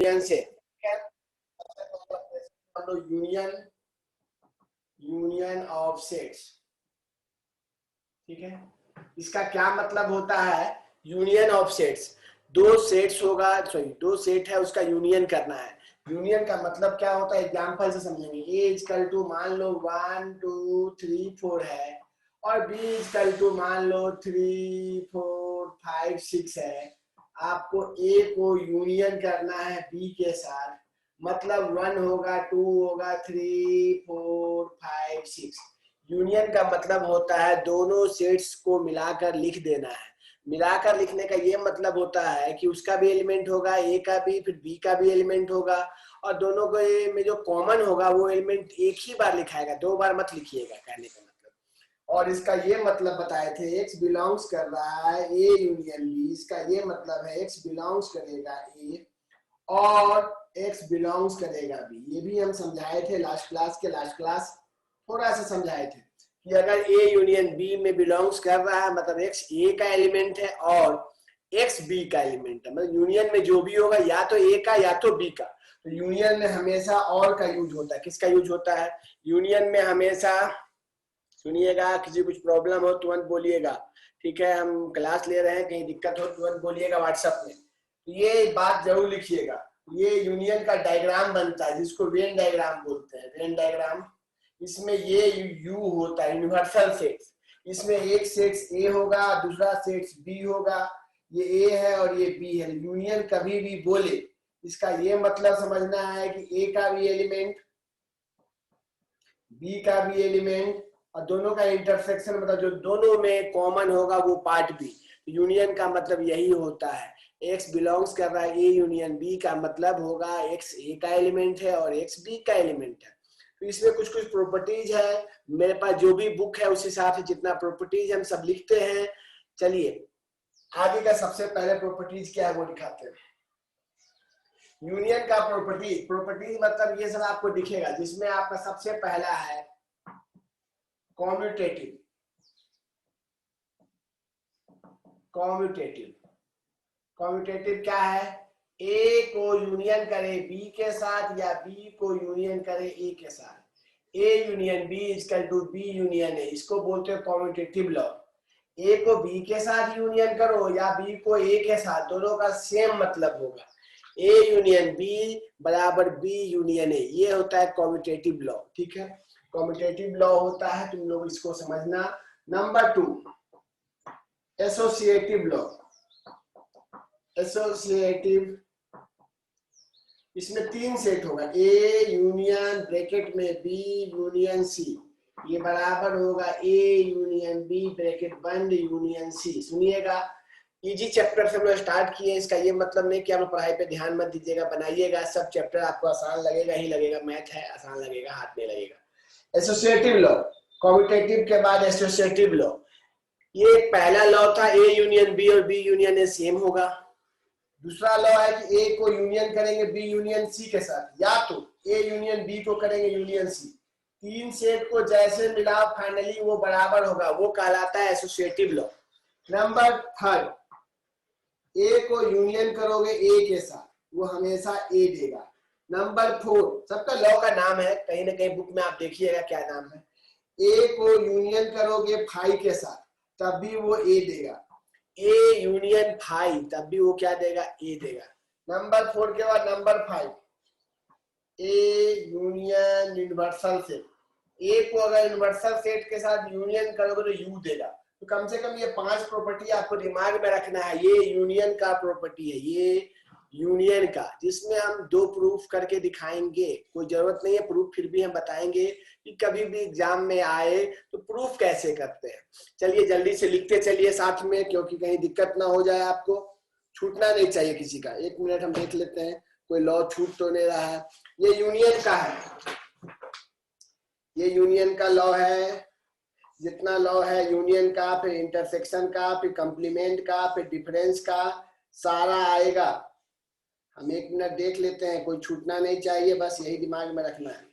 Union से union of sets, ठीक है। इसका क्या मतलब होता है, यूनियन ऑफ सेट्स, दो सेट्स होगा, सॉरी दो सेट है उसका यूनियन करना है। यूनियन का मतलब क्या होता है, एग्जांपल से समझेंगे। ए इक्वल टू मान लो 1 2 3 4 है और बी इक्वल टू मान लो 3 4 5 6 है। आपको ए को यूनियन करना है बी के साथ, मतलब 1 होगा 2 होगा 3 4 5 6। यूनियन का मतलब होता है दोनों सेट्स को मिलाकर लिख देना है। मिलाकर लिखने का ये मतलब होता है कि उसका भी एलिमेंट होगा ए का भी, फिर बी का भी एलिमेंट होगा, और दोनों को में जो कॉमन होगा वो एलिमेंट एक ही बार लिखाएगा, दो बार मत लिखिएगा, कहने का मतलब। और इसका ये मतलब बताए थे, एक्स बिलोंग्स कर रहा है ए यूनियन बी, इसका ये मतलब है एक्स बिलोंग्स करेगा ए और एक्स बिलोंग्स करेगा बी। ये भी हम समझाए थे लास्ट क्लास थोड़ा सा समझाए थे कि अगर ए यूनियन बी में बिलोंग्स कर रहा है मतलब एक्स ए का एलिमेंट है और एक्स बी का एलिमेंट है, मतलब यूनियन में जो भी होगा या तो ए का या तो बी का। तो यूनियन में हमेशा और का यूज होता है। किसका यूज होता है यूनियन में हमेशा, सुनिएगा, किसी कुछ प्रॉब्लम हो तुरंत बोलिएगा, ठीक है। हम क्लास ले रहे हैं, कहीं दिक्कत हो तुरंत बोलिएगा व्हाट्सएप में। ये बात जरूर लिखिएगा। ये यूनियन का डायग्राम बनता है जिसको वेन डायग्राम बोलते हैं, वेन डायग्राम। इसमें ये यू होता है, यूनिवर्सल सेट्स। इसमें एक सेट्स ए होगा, दूसरा सेट्स बी होगा, ये ए है और ये बी है। यूनियन कभी भी बोले इसका ये मतलब समझना है कि ए का भी एलिमेंट, बी का भी एलिमेंट और दोनों का इंटरसेक्शन, मतलब जो दोनों में कॉमन होगा वो पार्ट भी। यूनियन का मतलब यही होता है। एक्स बिलोंग्स कर रहा है ए यूनियन बी का मतलब होगा एक्स ए का एलिमेंट है और एक्स बी का एलिमेंट है। तो इसमें कुछ कुछ प्रॉपर्टीज है, मेरे पास जो भी बुक है उस हिसाब से जितना प्रॉपर्टीज हम सब लिखते हैं। चलिए आगे का सबसे पहले प्रॉपर्टीज क्या है वो दिखाते हैं। यूनियन का प्रॉपर्टीज मतलब ये सब आपको दिखेगा, जिसमें आपका सबसे पहला है कॉम्यूटेटिव। कॉम्यूटेटिव क्या है, ए को यूनियन करे बी के साथ या बी को यूनियन करे ए के साथ। A union B equal to B union A, इसको बोलते हैं कॉम्यूटेटिव लॉ। ए को बी के साथ यूनियन करो या बी को ए के साथ, दोनों का सेम मतलब होगा। ए यूनियन बी बराबर बी यूनियन ए, ये होता है कॉम्यूटेटिव लॉ, ठीक है। कॉम्यूटेटिव लॉ होता है, तुम लोग इसको समझना। Number 2 associative law. एसोसिएटिव, इसमें 3 सेट होगा, ए यूनियन ब्रैकेट में बी यूनियन सी, ये बराबर होगा ए यूनियन बी ब्रैकेट बंद यूनियन सी। सुनिएगा, इजी चैप्टर से हम लोग स्टार्ट किए, इसका ये मतलब नहीं कि आप पढ़ाई पे ध्यान मत दीजिएगा, बनाइएगा। सब चैप्टर आपको आसान लगेगा ही लगेगा, मैथ है आसान लगेगा, हाथ नहीं लगेगा। एसोसिएटिव लॉ, कॉम्यूटेटिव के बाद एसोसिएटिव लॉ। ये पहला लॉ था ए यूनियन बी और बी यूनियन ए सेम होगा। दूसरा लॉ है कि ए को यूनियन करेंगे बी यूनियन सी के साथ, या तो ए यूनियन बी को करेंगे यूनियन सी। 3 सेट को जैसे मिलाओ फाइनली वो बराबर होगा, वो कहलाता है एसोसिएटिव लॉ। नंबर 3 ए को यूनियन करोगे ए के साथ, वो हमेशा ए देगा। नंबर 4 सबका लॉ का नाम है, कहीं ना कहीं बुक में आप देखिएगा क्या नाम है। ए को यूनियन करोगे फाई के साथ तब भी वो ए देगा। ए यूनियन फाई तब भी वो क्या देगा, ए देगा। नंबर 4 के बाद number 5 A union universal set. A को अगर यूनिवर्सल सेट के साथ यूनियन करोगे तो यू देगा। तो कम से कम ये 5 प्रॉपर्टी आपको दिमाग में रखना है। ये यूनियन का प्रॉपर्टी है, ये यूनियन का, जिसमें हम 2 प्रूफ करके दिखाएंगे। कोई जरूरत नहीं है प्रूफ, फिर भी हम बताएंगे कि कभी भी एग्जाम में आए तो प्रूफ कैसे करते हैं। चलिए जल्दी से लिखते चलिए साथ में, क्योंकि कहीं दिक्कत ना हो जाए, आपको छूटना नहीं चाहिए किसी का। 1 मिनट हम देख लेते हैं कोई लॉ छूट तो नहीं रहा है। ये यूनियन का है, ये यूनियन का लॉ है। जितना लॉ है यूनियन का, फिर इंटरसेक्शन का, फिर कंप्लीमेंट का, फिर डिफरेंस का, सारा आएगा। हम 1 मिनट देख लेते हैं, कोई छूटना नहीं चाहिए, बस यही दिमाग में रखना है।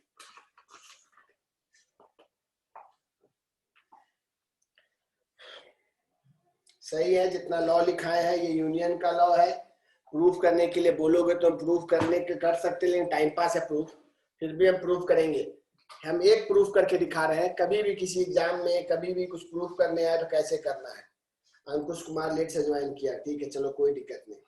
सही है, जितना लॉ लिखा है ये यूनियन का लॉ है। प्रूफ करने के लिए बोलोगे तो हम प्रूफ करने के कर सकते हैं, लेकिन टाइम पास है प्रूफ, फिर भी हम प्रूफ करेंगे। हम एक प्रूफ करके दिखा रहे हैं, कभी भी किसी एग्जाम में कभी भी कुछ प्रूफ करने आए तो कैसे करना है। अंकुश कुमार लेट से ज्वाइन किया, ठीक है चलो कोई दिक्कत नहीं।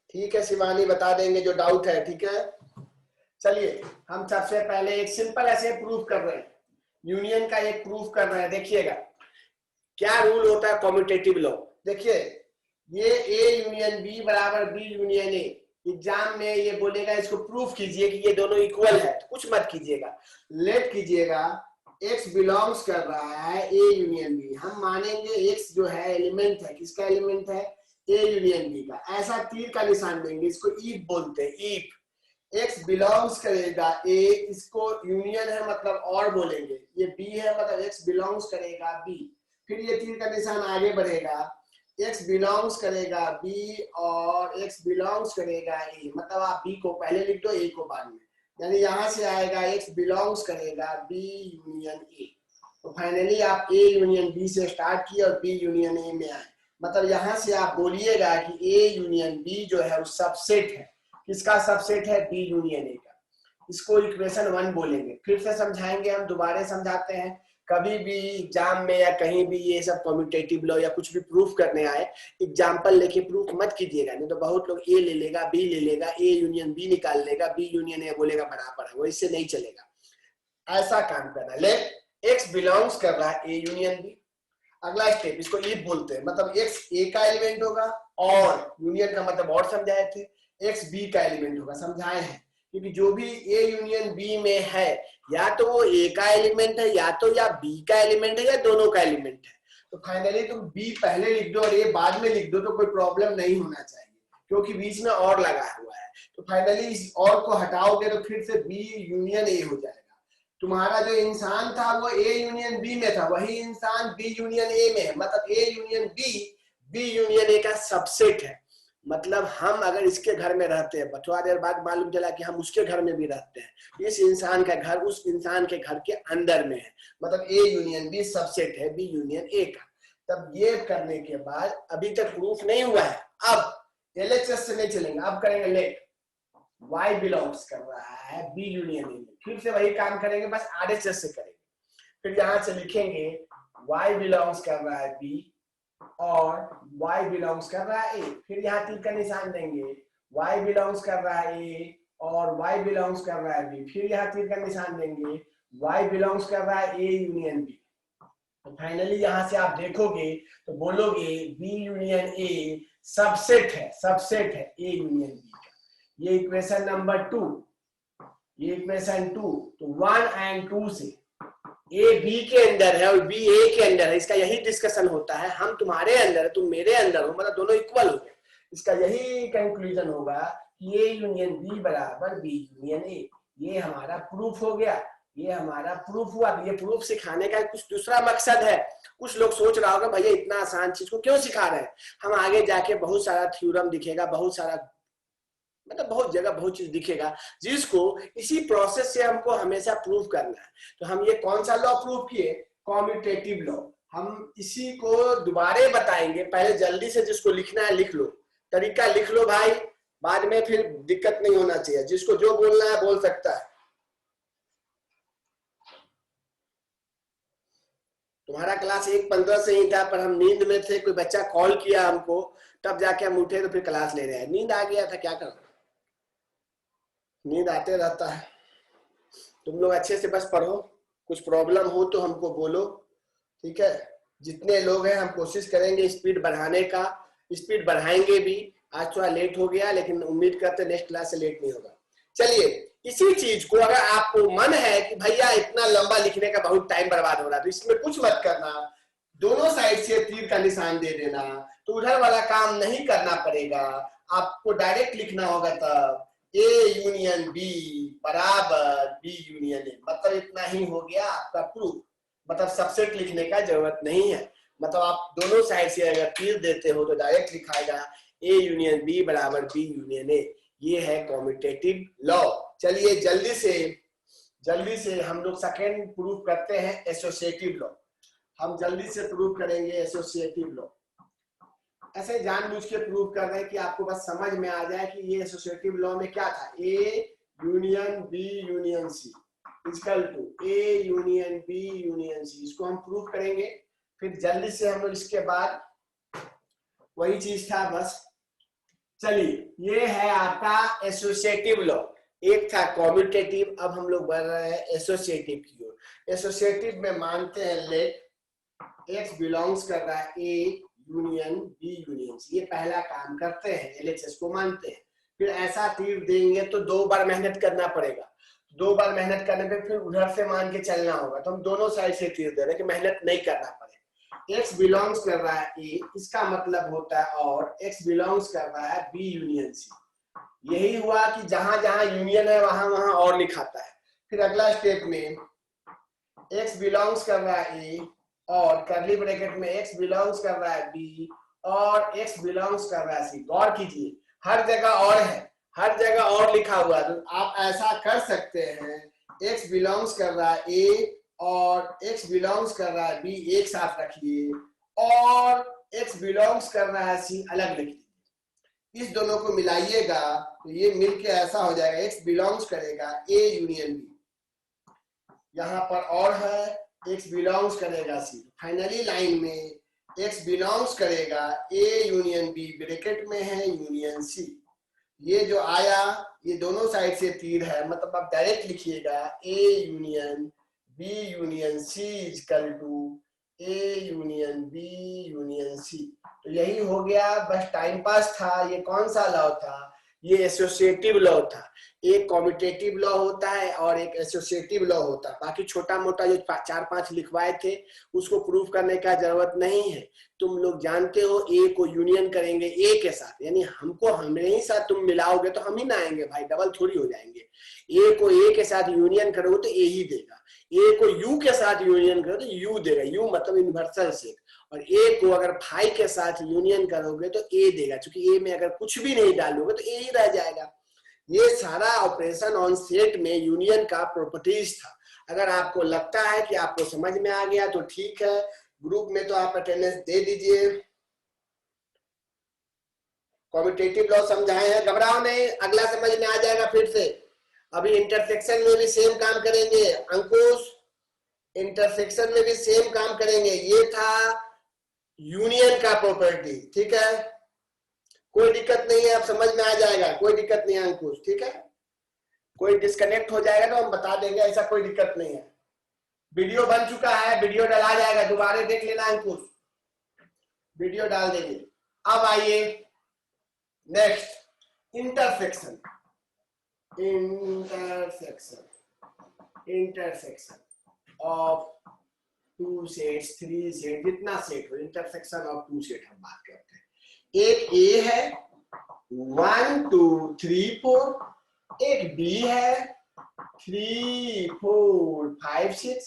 ठीक है शिवानी बता देंगे जो डाउट है, ठीक है। चलिए हम सबसे पहले एक सिंपल ऐसे प्रूफ कर रहे हैं, यूनियन का एक प्रूफ कर रहे हैं। देखिएगा क्या रूल होता है कम्यूटेटिव लॉ। देखिए ये ए यूनियन बी बराबर बी यूनियन ए, एग्जाम में ये बोलेगा इसको प्रूफ कीजिए कि ये दोनों इक्वल है, तो कुछ मत कीजिएगा, लेट कीजिएगा x बिलोंग्स कर रहा है ए यूनियन बी। हम मानेंगे x जो है एलिमेंट है, किसका एलिमेंट है, ए यूनियन बी का। ऐसा तीर का निशान देंगे, इसको ईफ बोलते हैं, ईफ। x बिलोंग्स करेगा a, इसको यूनियन है मतलब और बोलेंगे, ये b है मतलब x बिलोंग्स करेगा b। फिर ये तीर का निशान आगे बढ़ेगा, x बिलोंग्स करेगा b और x बिलोंग्स करेगा a, मतलब आप b को पहले लिख दो a को बाद में, यानी यहां से आएगा x बिलोंग्स करेगा b यूनियन a। तो फाइनली आप a यूनियन b से स्टार्ट किए और b यूनियन a में आए, मतलब यहां से आप बोलिएगा कि a यूनियन b जो है वो सबसेट है, किसका सबसेट है, बी यूनियन ए का। इसको इक्वेशन 1 बोलेंगे। फिर से समझाएंगे, हम दोबारा समझाते हैं। कभी भी एग्जाम में या कहीं भी ये सब कम्यूटेटिव लॉ या कुछ भी प्रूफ करने आए, एग्जाम्पल लेके प्रूफ मत कीजिएगा, नहीं तो बहुत लोग ए ले लेगा, बी ले लेगा, ए यूनियन बी निकाल लेगा, बी यूनियन ए बोलेगा बराबर है, वो इससे नहीं चलेगा। ऐसा काम करना, लेट एक्स बिलोंग्स कर रहा है ए यूनियन बी। अगला स्टेप, इसको इफ बोलते हैं, मतलब एक्स ए का एलिमेंट होगा, और यूनियन का मतलब और समझाए थे, एक्स बी का एलिमेंट होगा, समझाए हैं। क्योंकि जो भी ए यूनियन बी में है, या तो वो ए का एलिमेंट है, या तो या बी का एलिमेंट है, या दोनों का एलिमेंट है। तो फाइनली तुम बी पहले लिख दो और ए बाद में लिख दो तो कोई प्रॉब्लम नहीं होना चाहिए, क्योंकि बीच में और लगा हुआ है। तो फाइनली इस और को हटाओगे तो फिर से बी यूनियन ए हो जाएगा। तुम्हारा जो इंसान था वो ए यूनियन बी में था, वही इंसान बी यूनियन ए में है, मतलब A union B union A का सबसेट है। मतलब हम अगर इसके घर में रहते हैं, थोड़ा देर बाद मालूम चला कि हम उसके घर में भी रहते हैं, इस इंसान का घर उस इंसान के घर के अंदर में है, मतलब ए यूनियन बी सबसेट है बी यूनियन ए का। तब ये करने के बाद अभी तक प्रूफ नहीं हुआ है, अब एलएचएस से नहीं चलेंगे, अब करेंगे लेट y बिलोंग्स कर रहा है बी यूनियन ए में। फिर से वही काम करेंगे, बस आरएचएस से करेंगे। फिर यहां से लिखेंगे y बिलोंग्स कर रहा है बी और y बिलोंग्स कर रहा है ए। फिर यहाँ तीर का निशान देंगे, y बिलोंग्स कर रहा है ए और y बिलोंग्स कर रहा है बी। फिर यहाँ तीर का निशान देंगे, y बिलोंग्स कर रहा है ए यूनियन बी। तो फाइनली यहां से आप देखोगे तो बोलोगे बी यूनियन ए सबसेट है ए यूनियन बी का। ये इक्वेशन नंबर 2, ये इक्वेशन 2। तो 1 एंड 2 से ए बी के अंदर है और बी ए के अंदर है, इसका यही डिस्कशन होता है। हम तुम्हारे अंदर है, तुम मेरे अंदर हो, मतलब दोनों इक्वल हो गए। इसका यही कंक्लूजन होगा कि ए यूनियन बी बराबर बी यूनियन ए। ये हमारा प्रूफ हो गया, ये हमारा प्रूफ हुआ। ये प्रूफ सिखाने का कुछ दूसरा मकसद है। कुछ लोग सोच रहा होगा भैया इतना आसान चीज को क्यों सिखा रहे हैं। हम आगे जाके बहुत सारा थ्योरम दिखेगा, बहुत सारा मतलब बहुत जगह बहुत चीज दिखेगा, जिसको इसी प्रोसेस से हमको हमेशा प्रूव करना है। तो हम ये कौन सा लॉ प्रूव किए, कम्यूटेटिव लॉ। हम इसी को दोबारा बताएंगे, पहले जल्दी से जिसको लिखना है लिख लो, तरीका लिख लो भाई, बाद में फिर दिक्कत नहीं होना चाहिए। जिसको जो बोलना है बोल सकता है। तुम्हारा क्लास 1:15 से ही था, पर हम नींद में थे, कोई बच्चा कॉल किया हमको, तब जाके हम उठे तो फिर क्लास ले रहे हैं। नींद आ गया था, क्या करूं, नींद आते रहता है। तुम लोग अच्छे से बस पढ़ो, कुछ प्रॉब्लम हो तो हमको बोलो, ठीक है। जितने लोग हैं हम कोशिश करेंगे स्पीड बढ़ाने का, स्पीड बढ़ाएंगे भी। आज थोड़ा लेट हो गया, लेकिन उम्मीद करते नेक्स्ट क्लास से लेट नहीं होगा। चलिए इसी चीज को अगर आपको मन है कि भैया इतना लंबा लिखने का बहुत टाइम बर्बाद हो रहा है, तो इसमें कुछ मत करना, दोनों साइड से तीर का निशान दे देना, तो उधर वाला काम नहीं करना पड़ेगा। आपको डायरेक्ट लिखना होगा तब ए यूनियन बी बराबर बी यूनियन ए, मतलब इतना ही हो गया आपका प्रूफ। मतलब सबसेट लिखने का जरूरत नहीं है, मतलब आप दोनों साइड से अगर तीर देते हो तो डायरेक्ट लिखाएगा ए यूनियन बी बराबर बी यूनियन ए। ये है कम्यूटेटिव लॉ। चलिए जल्दी से हम लोग सेकेंड प्रूफ करते हैं एसोसिएटिव लॉ। हम जल्दी से प्रूव करेंगे एसोसिएटिव लॉ। ऐसे जानबूझ के प्रूव कर रहे हैं कि आपको बस समझ में आ जाए कि ये एसोसिएटिव लॉ में क्या था, A union B union C equal to A union B union C. इसको हम प्रूव करेंगे, फिर जल्दी से हम लोग इसके बाद वही चीज था बस। चलिए, ये है आपका एसोसिएटिव लॉ। एक था कॉम्यूटेटिव, अब हम लोग बढ़ रहे हैं एसोसिएटिव की ओर। एसोसिएटिव में मानते हैं लेट एक्स बिलोंग्स कर रहा है A union B union C, ये पहला काम करते हैं, एलएचएस को मानते हैं। फिर ऐसा तीर देंगे तो 2 बार मेहनत करना पड़ेगा, 2 बार मेहनत करने पे फिर उधर से मान के चलना होगा। तो हम दोनों साइड से तीर दे रहे हैं कि मेहनत नहीं करना पड़े। एक्स बिलोंग्स कर रहा है ए, इसका मतलब होता है और एक्स बिलोंग्स कर रहा है बी यूनियन सी। यही हुआ कि जहां जहां यूनियन है वहां वहां और लिखाता है। फिर अगला स्टेप में एक्स बिलोंग्स कर रहा है ए और करली ब्रैकेट में एक्स बिलोंग्स कर रहा है बी और एक्स बिलोंग्स कर रहा है सी। गौर कीजिए, हर जगह और है, हर जगह और लिखा हुआ है। तो आप ऐसा कर सकते हैं, एक्स बिलोंग्स कर रहा है ए और एक्स बिलोंग्स कर रहा है बी एक साथ रखिए और एक्स बिलोंग्स कर रहा है सी अलग लिखिए। इस दोनों को मिलाइएगा तो ये मिलके ऐसा हो जाएगा, एक्स बिलोंग्स करेगा ए यूनियन बी, यहाँ पर और है एक्स बिलोंग्स करेगा सी। फाइनली लाइन में एक्स बिलोंग्स करेगा ए यूनियन बी, ब्रैकेट में है यूनियन सी। ये जो आया ये दोनों साइड से तीर है, मतलब आप डायरेक्ट लिखिएगा A union B union C equal to A union B union C. तो यही हो गया, बस टाइम पास था। ये कौन सा लॉ था? ये एसोसिएटिव लॉ था। एक कॉम्यूटेटिव लॉ होता है और एक एसोसिएटिव लॉ होता है। बाकी छोटा मोटा जो 4-5 लिखवाए थे उसको प्रूव करने का जरूरत नहीं है। तुम लोग जानते हो ए को यूनियन करेंगे ए के साथ, यानी हमको हमारे ही साथ तुम मिलाओगे तो हम ही ना आएंगे भाई, डबल थोड़ी हो जाएंगे। ए को ए के साथ यूनियन करोगे तो ए ही देगा, ए को यू के साथ यूनियन करोगे तो यू देगा, यू मतलब यूनिवर्सल सेट। और ए को अगर फाई के साथ यूनियन करोगे तो ए देगा, क्योंकि ए में अगर कुछ भी नहीं डालोगे तो ए ही रह जाएगा। ये सारा ऑपरेशन ऑन सेट में यूनियन का प्रॉपर्टीज था। अगर आपको लगता है कि आपको समझ में आ गया तो ठीक है, ग्रुप में तो आप अटेंडेंस दे दीजिए। कॉम्यूटेटिव लॉ समझाए हैं, घबराओ नहीं, अगला समझ में आ जाएगा फिर से। अभी इंटरसेक्शन में भी सेम काम करेंगे अंकुश, इंटरसेक्शन में भी सेम काम करेंगे। ये था यूनियन का प्रॉपर्टी, ठीक है, कोई दिक्कत नहीं है, अब समझ में आ जाएगा, कोई दिक्कत नहीं है अंकुश, ठीक है। कोई डिस्कनेक्ट हो जाएगा तो हम बता देंगे, ऐसा कोई दिक्कत नहीं है। वीडियो बन चुका है, वीडियो डला जाएगा, दोबारा देख लेना अंकुश, वीडियो डाल देंगे। अब आइए next, intersection. Intersection of 2 sets 3 set, जितना सेट हो, इंटरसेक्शन ऑफ 2 सेट हम बात करते हैं। एक ए है 1 2 3 4, एक बी है 3 4 5 6।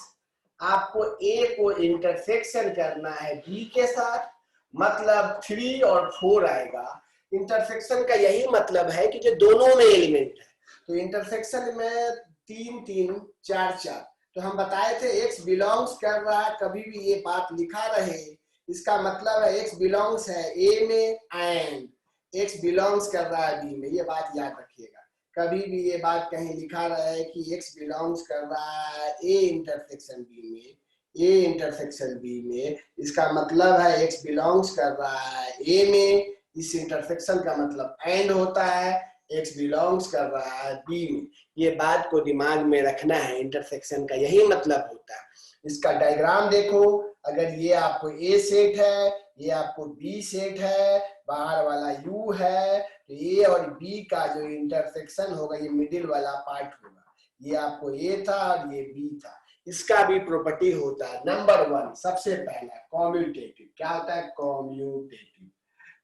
आपको ए को इंटरसेक्शन करना है बी के साथ, मतलब 3 और 4 आएगा। इंटरसेक्शन का यही मतलब है कि जो दोनों में एलिमेंट है, तो इंटरसेक्शन में 3 3 4 4। तो हम बताए थे एक्स बिलोंग्स कर रहा है, कभी भी ये बात लिखा रहे, इसका मतलब है एक्स बिलोंग्स है ए में एंड एक्स बिलोंग्स कर रहा है बी में। ये बात याद रखिएगा, कभी भी ये बात कहीं लिखा रहा है कि एक्स बिलोंग्स कर रहा है ए इंटरसेक्शन बी में, ए इंटरसेक्शन बी में, इसका मतलब है एक्स बिलोंग्स कर रहा है ए में। इस इंटरसेक्शन का मतलब एंड होता है, एक्स बिलोंग्स कर रहा है बी में। ये बात को दिमाग में रखना है, इंटरसेक्शन का यही मतलब होता है। इसका डायग्राम देखो, अगर ये आपको ए सेट है, ये आपको बी सेट है, बाहर वाला यू है, तो ए और बी का जो इंटरसेक्शन होगा ये मिडिल वाला पार्ट होगा। ये आपको ए था और ये बी था। इसका भी प्रॉपर्टी होता है नंबर 1, सबसे पहला कॉम्यूटेटिव। क्या होता है? कॉम्यूटेटिव।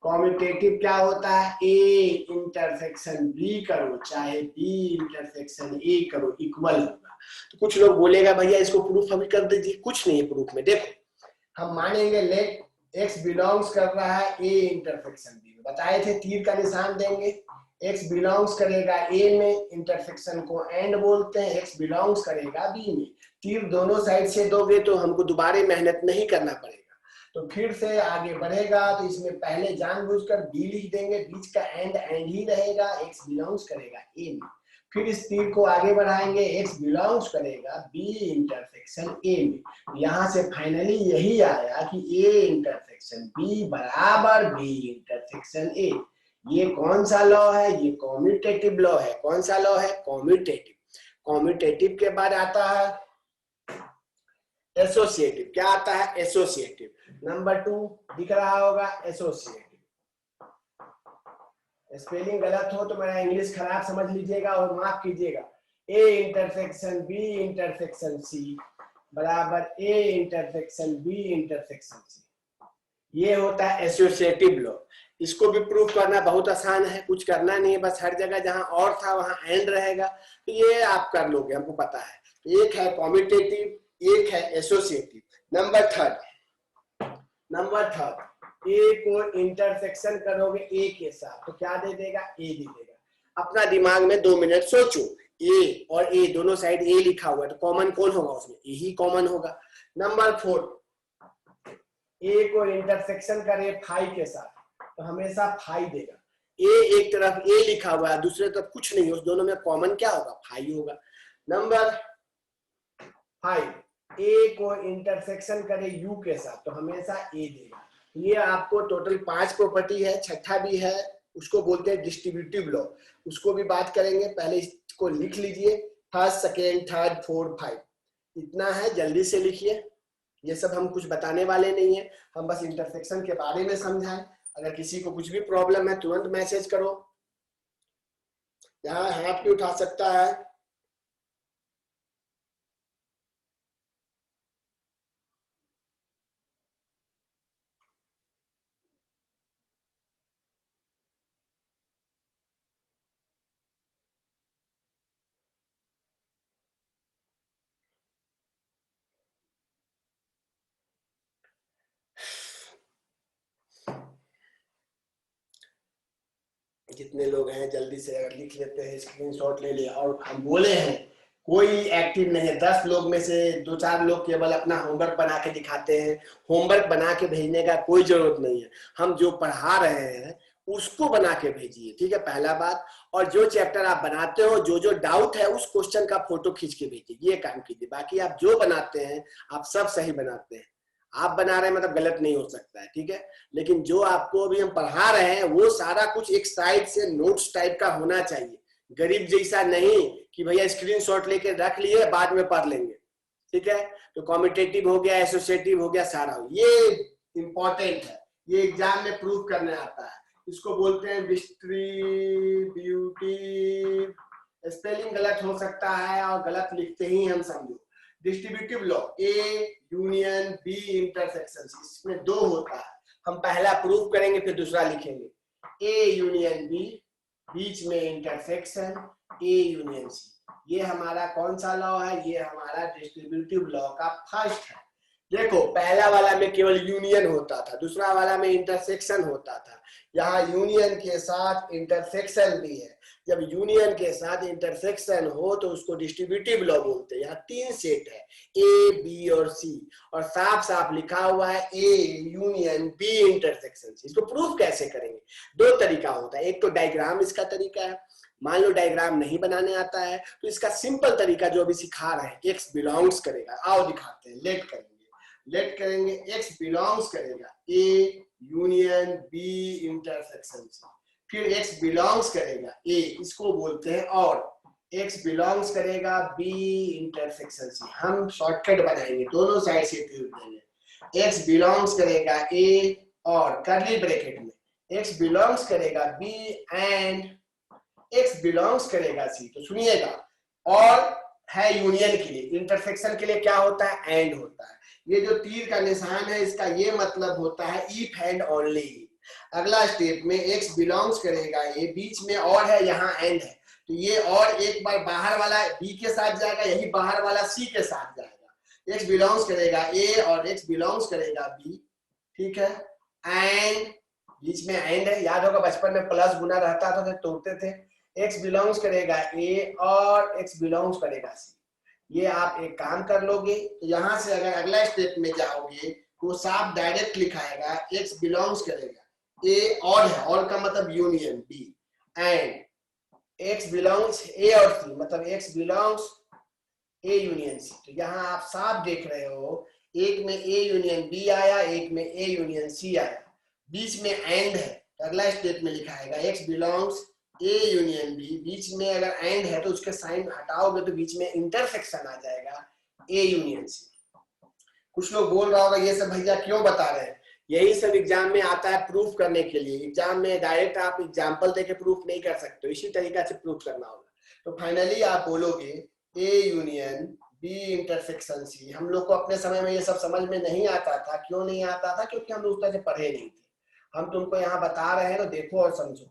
कॉम्यूटेटिव क्या होता है? ए इंटरसेक्शन बी करो चाहे बी इंटरसेक्शन ए करो, इक्वल होगा। तो कुछ लोग बोलेगा भैया इसको प्रूफ अभी कर दीजिए, कुछ नहीं है प्रूफ में। देखो हम मानेंगे लेट एक्स बिलोंग्स कर रहा है ए इंटरसेक्शन बी में, बताए थे तीर का निशान देंगे, x बिलोंग्स करेगा a में, इंटरसेक्शन को एंड बोलते हैं, x बिलोंग्स करेगा b में। तीर दोनों साइड से दोगे तो हमको दोबारा मेहनत नहीं करना पड़ेगा। तो फिर से आगे बढ़ेगा तो इसमें पहले जानबूझकर b लिख देंगे, बीच का एंड ही रहेगा, x बिलोंग्स करेगा a में। फिर इस तीर को आगे बढ़ाएंगे, x बिलोंग्स करेगा b इंटरसेक्शन a में। यहाँ से फाइनली यही आया कि a इंटरसेक्शन b बराबर b इंटरसेक्शन a। ये कौन सा लॉ है? ये कॉम्यूटेटिव लॉ है। कौन सा लॉ है? कॉम्यूटेटिव। कॉम्यूटेटिव के बाद आता है एसोसिएटिव। क्या आता है? एसोसिएटिव। नंबर 2 दिख रहा होगा, एसोसिएटिव। स्पेलिंग गलत हो तो मेरा इंग्लिश खराब समझ लीजिएगा और माफ कीजिएगा। a intersection b intersection c बराबर a intersection b intersection c। ये होता है एसोसिएटिव लॉ। इसको भी प्रूफ करना बहुत आसान है, कुछ करना नहीं है, बस हर जगह जहां और था वहां एंड रहेगा, तो ये आप कर लोगे, हमको पता है। तो एक है कॉम्यूटेटिव, एक है एसोसिएटिव। नंबर थर्ड ए को इंटरसेक्शन करोगे ए के साथ तो क्या दे देगा? ए दे देगा। अपना दिमाग में 2 मिनट सोचो, ए और ए दोनों साइड ए लिखा हुआ है तो कॉमन कौन होगा उसमें? ए ही कॉमन होगा। नंबर 4 ए को इंटरसेक्शन करे फाई के साथ तो हमेशा फाई देगा। ए एक तरफ ए लिखा हुआ है, दूसरे तरफ कुछ नहीं है, उस दोनों में कॉमन क्या होगा? फाई होगा। नंबर 5 ए को इंटरसेक्शन करे यू के साथ तो हमेशा ए देगा। ये आपको टोटल 5 प्रॉपर्टी है, छठा भी है, उसको बोलते हैं डिस्ट्रीब्यूटिव लॉ, उसको भी बात करेंगे। पहले इसको लिख लीजिए, फर्स्ट, सेकेंड, थर्ड, फोर्थ, 5 इतना है, जल्दी से लिखिए। ये सब हम कुछ बताने वाले नहीं है, हम बस इंटरसेक्शन के बारे में समझाएं। अगर किसी को कुछ भी प्रॉब्लम है तुरंत मैसेज करो, यहाँ हाथ भी उठा सकता है। जितने लोग हैं जल्दी से अगर लिख लेते हैं, स्क्रीनशॉट ले लिया। और हम बोले हैं कोई एक्टिव नहीं है, 10 लोग में से 2-4 लोग केवल अपना होमवर्क बना के दिखाते हैं। होमवर्क बना के भेजने का कोई जरूरत नहीं है, हम जो पढ़ा रहे हैं उसको बना के भेजिए, ठीक है, पहला बात। और जो चैप्टर आप बनाते हो, जो जो डाउट है उस क्वेश्चन का फोटो खींच के भेजिए, ये काम कीजिए। बाकी आप जो बनाते हैं आप सब सही बनाते हैं, आप बना रहे हैं मतलब गलत नहीं हो सकता है, ठीक है। लेकिन जो आपको अभी हम पढ़ा रहे हैं वो सारा कुछ एक साइड से नोट्स टाइप का होना चाहिए, गरीब जैसा नहीं कि भैया स्क्रीनशॉट लेके रख लिए बाद में पढ़ लेंगे, ठीक है। तो कॉम्पिटेटिव हो गया, एसोसिएटिव हो गया, सारा ये इंपॉर्टेंट है, ये एग्जाम में प्रूव करने आता है। इसको बोलते हैं डिस्ट्रीब्यूटिव। स्पेलिंग गलत हो सकता है और गलत लिखते ही हम समझो। Distributive law, A union B intersection, इसमें 2 होता है, हम पहला प्रूव करेंगे फिर दूसरा लिखेंगे। ए यूनियन बी, बीच में इंटरसेक्शन ए यूनियन सी, ये हमारा कौन सा लॉ है? ये हमारा डिस्ट्रीब्यूटिव लॉ का फर्स्ट है। देखो पहला वाला में केवल यूनियन होता था, दूसरा वाला में इंटरसेक्शन होता था, यहाँ यूनियन के साथ इंटरसेक्शन भी है। जब यूनियन के साथ इंटरसेक्शन हो तो उसको डिस्ट्रीब्यूटिव लॉ बोलते हैं। यहाँ 3 सेट है, ए बी और सी, और साफ साफ लिखा हुआ है A union B intersection C. इसको प्रूफ कैसे करेंगे? 2 तरीका होता है, एक तो डायग्राम इसका तरीका है। मान लो डायग्राम नहीं बनाने आता है तो इसका सिंपल तरीका जो अभी सिखा रहे हैं, एक्स बिलोंग्स करेगा, आओ दिखाते हैं। लेट करेंगे, एक्स बिलोंग्स करेगा A union B intersection C, फिर x बिलोंग्स करेगा a, इसको बोलते हैं और, x बिलोंग्स करेगा b इंटरसेक्शन c। हम शॉर्टकट बनाएंगे, दोनों साइड से तीर देंगे। x बिलोंग्स करेगा a और कर्ली ब्रैकेट में x बिलोंग्स करेगा b एंड x बिलोंग्स करेगा c। तो सुनिएगा, और है यूनियन के लिए, इंटरसेक्शन के लिए क्या होता है? एंड होता है। ये जो तीर का निशान है इसका ये मतलब होता है इफ एंड ओनली। अगला स्टेप में x बिलोंग्स करेगा ए, बीच में और है, यहाँ एंड है, तो ये और एक बार बाहर वाला b के साथ जाएगा, यही बाहर वाला c के साथ जाएगा। x बिलोंग्स करेगा a और x बिलोंग्स करेगा b, ठीक है, एंड बीच में एंड है, याद होगा बचपन में प्लस गुना रहता था तो तोड़ते थे। x बिलोंग्स करेगा a और x बिलोंग्स करेगा c। ये आप एक काम कर लोगे तो यहाँ से अगर अगला स्टेप में जाओगे तो साफ डायरेक्ट लिखाएगा x बिलोंग्स करेगा a और है, और का मतलब union b, and x belongs a और c, मतलब x belongs a union c। तो यहाँ आप साफ देख रहे हो, एक में a यूनियन b आया, एक में a यूनियन c आया, बीच में एंड है तो अगला स्टेप में लिखाएगा x belongs a union b। बीच में अगर एंड है तो उसके साइन हटाओगे तो बीच में इंटरसेक्शन आ जाएगा a यूनियन c। कुछ लोग बोल रहा होगा ये सब भैया क्यों बता रहे हैं, यही सब एग्जाम में आता है प्रूफ करने के लिए। एग्जाम में डायरेक्ट आप एग्जाम्पल देके प्रूफ नहीं कर सकते, इसी तरीका से प्रूफ करना होगा। तो फाइनली आप बोलोगे a union b intersection c। हम लोग को अपने समय में ये सब समझ में नहीं आता था। क्यों नहीं आता था? क्योंकि हम लोग उस तरह से पढ़े नहीं थे। हम तुमको यहाँ बता रहे हैं तो देखो और समझो।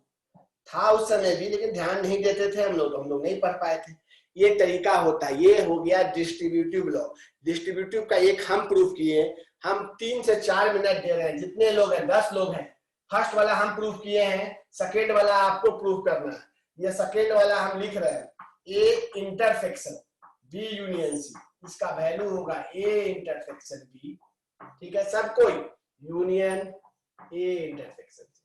था उस समय भी, लेकिन ध्यान नहीं देते थे हम लोग नहीं पढ़ पाए थे। ये तरीका होता है, ये हो गया डिस्ट्रीब्यूटिव लॉ। डिस्ट्रीब्यूटिव का एक हम प्रूफ किए, हम 3 से 4 मिनट दे रहे हैं। जितने लोग हैं 10 लोग हैं, फर्स्ट वाला हम प्रूफ किए हैं, सेकेंड वाला आपको प्रूफ करना है। ये सेकेंड वाला हम लिख रहे हैं A intersection B union C, इसका वैल्यू होगा ए इंटरसेक्शन बी, ठीक है सबको यूनियन ए इंटरसेक्शन सी।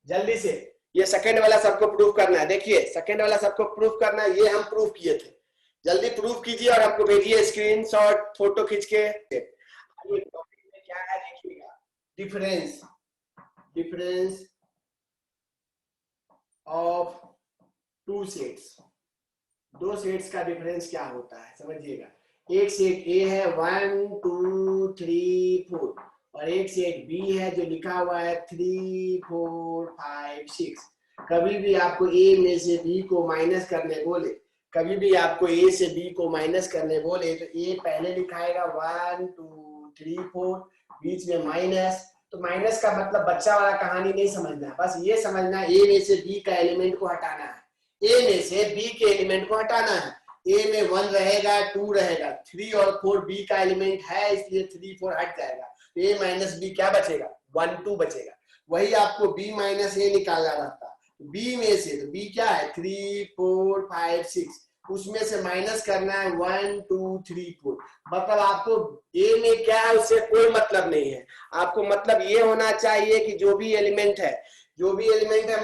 जल्दी से ये सेकेंड वाला सबको प्रूफ करना है। देखिए सेकेंड वाला सबको प्रूफ करना है, ये हम प्रूफ किए थे। जल्दी प्रूफ कीजिए और हमको भेजिए स्क्रीनशॉट फोटो खींच के। टॉपिक में क्या है देखिएगा, डिफरेंस ऑफ टू सेट्स। दो सेट्स का डिफरेंस क्या होता है समझिएगा। एक सेट ए है 1 2 3 4 और एक सेट बी है जो लिखा हुआ है 3 4 5 6। कभी भी आपको ए में से बी को माइनस करने बोले, कभी भी आपको ए से बी को माइनस करने बोले तो ए पहले लिखाएगा 1 2 3 4, बीच में माइनस। तो माइनस का मतलब बच्चा वाला कहानी नहीं समझना है, बस ये समझना है ए में से बी का एलिमेंट को हटाना है, ए में से बी के एलिमेंट को हटाना है। ए में 1 रहेगा 2 रहेगा, 3 और 4 बी का एलिमेंट है इसलिए 3 4 हट जाएगा। ए माइनस बी क्या बचेगा 1 2 बचेगा। वही आपको बी माइनस ए निकालना रहता। बी में से तो बी क्या है 3 4 5 6, उसमें से माइनस करना है 1 2 3 4। मतलब आपको ए में क्या है उससे कोई मतलब नहीं है। आपको मतलब ये होना चाहिए कि जो भी एलिमेंट है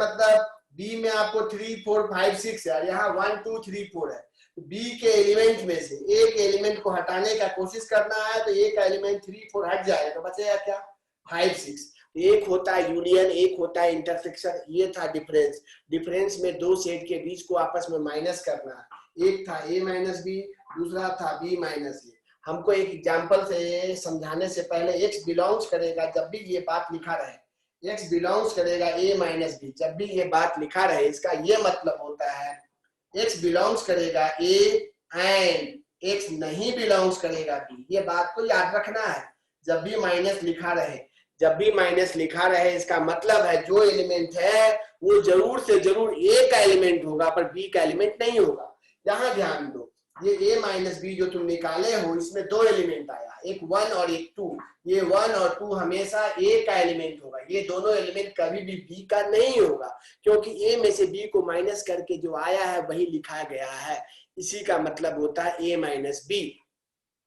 मतलब बी में आपको 3 4 5 6 है, यहाँ 1 2 3 4 है। बी के एलिमेंट में से एक एलिमेंट को हटाने का कोशिश करना है तो एक एलिमेंट 3 4 हट जाएगा तो बचेगा क्या 5 6। एक होता है यूनियन, एक होता है इंटरसेक्शन। ये था डिफरेंस। डिफरेंस में दो सेट के बीच को आपस में माइनस करना है। एक था a माइनस बी, दूसरा था b माइनस ए। हमको एक एग्जांपल से समझाने से पहले x बिलोंग्स करेगा, जब भी ये बात लिखा रहे x बिलोंग्स करेगा a माइनस बी, जब भी ये बात लिखा रहे इसका ये मतलब होता है x बिलोंग्स करेगा a एंड x नहीं बिलोंग्स करेगा b। ये बात को याद रखना है। जब भी माइनस लिखा रहे इसका मतलब है जो एलिमेंट है वो जरूर से जरूर a का एलिमेंट होगा पर b का एलिमेंट नहीं होगा। यहाँ ध्यान दो, ये a माइनस बी जो तुम निकाले हो इसमें दो एलिमेंट आया, एक 1 और एक 2। ये 1 और 2 हमेशा a का एलिमेंट होगा, ये दोनों एलिमेंट कभी भी b का नहीं होगा, क्योंकि a में से b को माइनस करके जो आया है वही लिखा गया है। इसी का मतलब होता है a माइनस बी।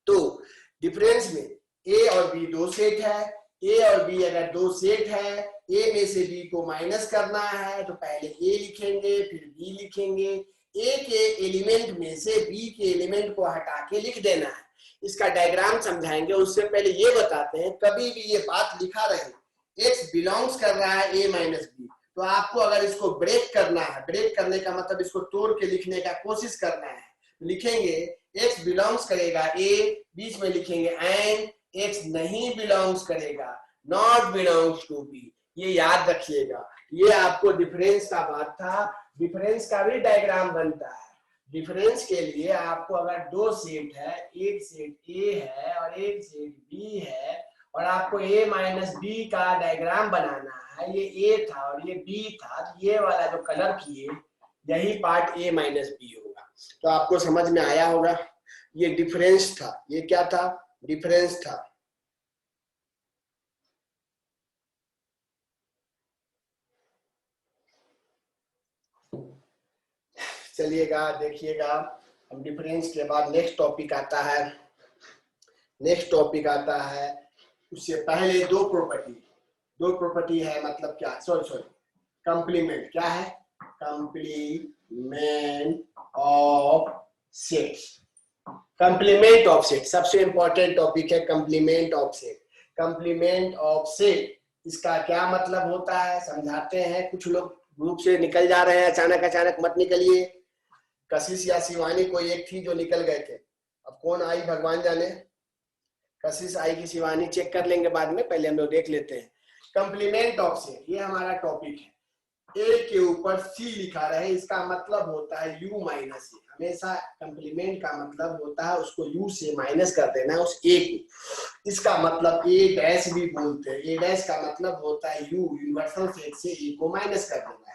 तो डिफरेंस में a और b दो सेट है। a और b अगर दो सेट है, a में से b को माइनस करना है तो पहले a लिखेंगे फिर b लिखेंगे। a के एलिमेंट में से b के एलिमेंट को हटा के लिख देना है। इसका डायग्राम समझाएंगे, उससे पहले ये बताते हैं कभी भी ये बात लिखा रहे x बिलोंग्स कर रहा है a माइनस बी, तो आपको अगर इसको ब्रेक करना है, ब्रेक करने का मतलब इसको तोड़ के लिखने का कोशिश करना है, लिखेंगे x बिलोंग्स करेगा a, बीच में लिखेंगे एंड x नहीं बिलोंग्स करेगा, नॉट बिलोंग्स टू b। ये याद रखिएगा, ये आपको डिफरेंस का बात था। डिफरेंस का भी डायग्राम बनता है। डिफरेंस के लिए आपको अगर दो सेट है, एक सेट a है और एक सेट b है, और आपको a माइनस बी का डायग्राम बनाना है, ये a था और ये b था, तो ये वाला जो कलर किए यही पार्ट a माइनस बी होगा। तो आपको समझ में आया होगा, ये डिफरेंस था। ये क्या था? डिफरेंस था। चलिएगा देखिएगा, अब डिफरेंस के बाद नेक्स्ट टॉपिक आता है। नेक्स्ट टॉपिक आता है, उससे पहले दो प्रॉपर्टी है, मतलब क्या, सॉरी कंप्लीमेंट। क्या है? Complement of sets. Complement of set सबसे इंपॉर्टेंट टॉपिक है, complement of set. Complement of set, इसका क्या मतलब होता है समझाते हैं। कुछ लोग ग्रुप से निकल जा रहे हैं, अचानक मत निकलिए। कशिश या शिवानी कोई एक थी जो निकल गए थे, अब कौन आई भगवान जाने। कशिश आई कि शिवानी, चेक कर लेंगे बाद में, पहले हम लोग देख लेते हैं। कंप्लीमेंट ऑफ सेट, ये हमारा टॉपिक है। ए के ऊपर सी लिखा रहे, इसका मतलब होता है यू माइनस ए। हमेशा कंप्लीमेंट का मतलब होता है उसको यू से माइनस कर देना उस ए को। इसका मतलब ए डैश भी बोलते हैं। ए डैश का मतलब होता है यू, यूनिवर्सल सेट से ए को माइनस कर देना है।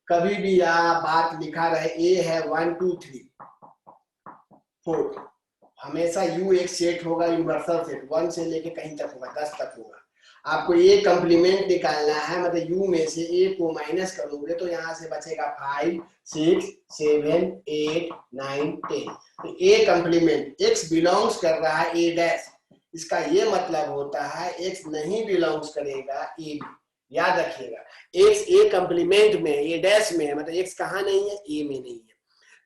कभी भी यहाँ बात लिखा रहे ए है 1 2 3 4, हमेशा यू एक सेट होगा, यूनिवर्सल सेट 1 से लेके कहीं तक होगा, 10 तक होगा। आपको ये कंप्लीमेंट निकालना है, मतलब यू में से ए को माइनस करोगे तो यहाँ से बचेगा 5 6 7 8 9 10। तो ए कंप्लीमेंट, एक्स बिलोंग्स कर रहा है ए डैश, इसका ये मतलब होता है एक्स नहीं बिलोंग्स करेगा ए में। याद रखिएगा, एक्स ए कंप्लीमेंट में, ए डैश में है, मतलब एक्स कहाँ नहीं है, ए में नहीं है।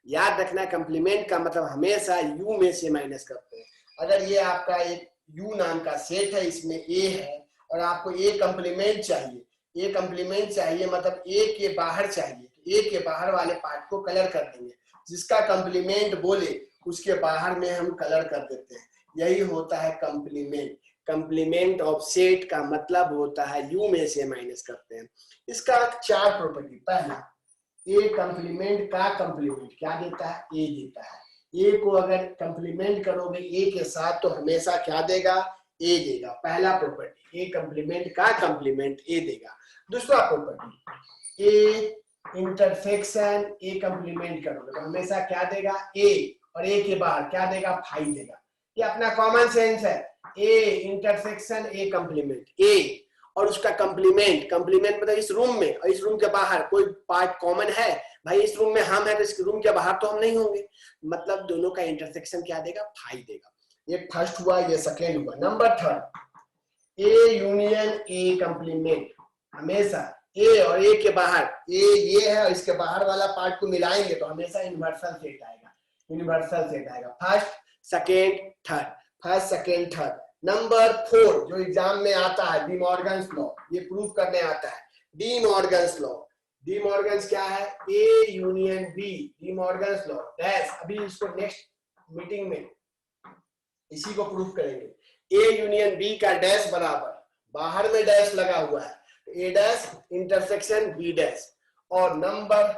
याद रखना, कंप्लीमेंट का मतलब हमेशा यू में से माइनस करते हैं। अगर ये आपका एक यू नाम का सेट है, इसमें ए है और आपको ए कंप्लीमेंट चाहिए, ए कंप्लीमेंट चाहिए मतलब ए के बाहर चाहिए, तो ए के बाहर वाले पार्ट को कलर कर देंगे। जिसका कंप्लीमेंट बोले उसके बाहर में हम कलर कर देते हैं, यही होता है कंप्लीमेंट। कंप्लीमेंट ऑफ सेट का मतलब होता है यू में से माइनस करते हैं। इसका 4 प्रॉपर्टी। पहला, ए कंप्लीमेंट का कंप्लीमेंट क्या देता है, ए देता है। ए को अगर कंप्लीमेंट करोगे ए के साथ तो हमेशा क्या देगा, ए देगा। पहला प्रॉपर्टी, ए कंप्लीमेंट का कंप्लीमेंट ए देगा। दूसरा property, A intersection A complement करोगे तो हमेशा क्या देगा, ए, और ए के बाहर क्या देगा, 5 देगा। ये अपना कॉमन सेंस है। ए इंटरसेक्शन ए कंप्लीमेंट, ए और उसका कंप्लीमेंट मतलब इस रूम में और इस रूम के बाहर कोई पार्ट कॉमन है। भाई इस रूम में हम है तो इस रूम के बाहर तो हम नहीं होंगे, मतलब दोनों का इंटरसेक्शन क्या देगा, 5 देगा। ये फर्स्ट हुआ, ये सेकेंड हुआ। Number third, A union A complement, हमेशा ए और ए के बाहर, ए ये है और इसके बाहर वाला पार्ट को मिलाएंगे तो हमेशा यूनिवर्सल सेट आएगा, यूनिवर्सल सेट आएगा। First second third, first second third. Number 4 जो एग्जाम में आता है, डी मॉर्गन्स लॉ, ये प्रूफ करने आता है। De Morgan's law, De Morgan's क्या है, A union B, De Morgan's law dash. अभी इसको नेक्स्ट मीटिंग में इसी को प्रूफ करेंगे। ए यूनियन बी का डैश बराबर, बाहर में डैश लगा हुआ है, A dash intersection B dash. और नंबर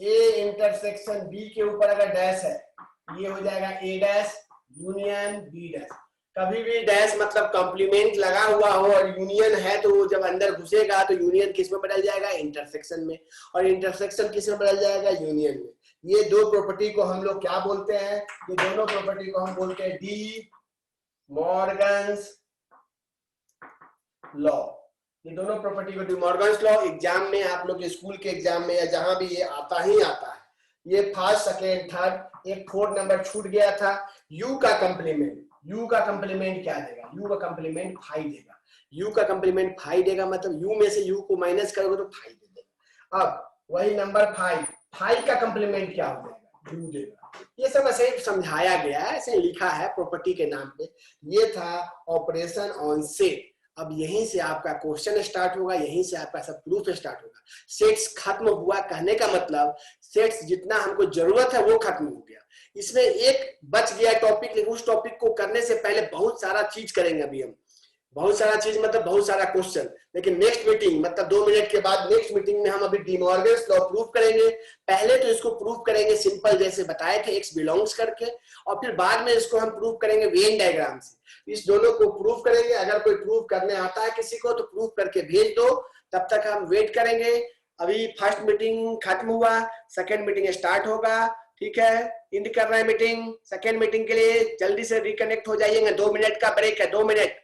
ए इंटरसेक्शन बी के ऊपर अगर डैश है, ये हो जाएगा ए डैश यूनियन बी डैश। कभी भी डैश मतलब कंप्लीमेंट लगा हुआ हो और यूनियन है तो वो जब अंदर घुसेगा तो यूनियन किस में बदल जाएगा, इंटरसेक्शन में, और इंटरसेक्शन किस में बदल जाएगा, यूनियन में। ये दो प्रॉपर्टी को हम लोग क्या बोलते हैं, ये दोनों प्रॉपर्टी को हम बोलते हैं डी मॉर्गन्स लॉ। ये दोनों प्रॉपर्टी को डी मॉर्गन्स लॉ एग्जाम में, आप लोग स्कूल के एग्जाम में या जहां भी ये आता ही आता है। ये फर्स्ट सेकेंड थर्ड, एक 4 नंबर छूट गया था। यू का कंप्लीमेंट, यू का कंप्लीमेंट क्या देगा, यू का कंप्लीमेंट 5 देगा। यू का कंप्लीमेंट 5 देगा मतलब यू में से यू को माइनस करोगे तो 5 दे देगा। अब वही नंबर 5 का कंप्लीमेंट क्या हो जाएगा, यू देगा। ये सब ऐसे समझाया गया है, ऐसे लिखा है प्रॉपर्टी के नाम पे। ये था ऑपरेशन ऑन सेट। अब यहीं से आपका क्वेश्चन स्टार्ट होगा, यहीं से आपका सब प्रूफ स्टार्ट होगा। सेट्स खत्म हुआ कहने का मतलब सेट्स जितना हमको जरूरत है वो खत्म हो गया। इसमें एक बच गया टॉपिक, लेकिन उस टॉपिक को करने से पहले बहुत सारा चीज करेंगे। अभी हम बहुत सारा चीज मतलब बहुत सारा क्वेश्चन, लेकिन नेक्स्ट मीटिंग मतलब 2 मिनट के बाद नेक्स्ट मीटिंग में हम अभी डी मॉर्गन्स लॉ प्रूफ करेंगे। पहले तो इसको प्रूफ करेंगे सिंपल जैसे बताए थे, एक्स बिलोंग्स करके, और फिर बाद में इसको हम प्रूफ करेंगे वेन डायग्राम से। इस दोनों को प्रूफ करेंगे। अगर कोई प्रूफ करने आता है किसी को तो प्रूफ करके भेज दो, तब तक हम वेट करेंगे। अभी फर्स्ट मीटिंग खत्म हुआ, सेकेंड मीटिंग स्टार्ट होगा, ठीक है। इंड कर रहे हैं मीटिंग, सेकेंड मीटिंग के लिए जल्दी से रिकनेक्ट हो जाइएगा। 2 मिनट का ब्रेक है, 2 मिनट।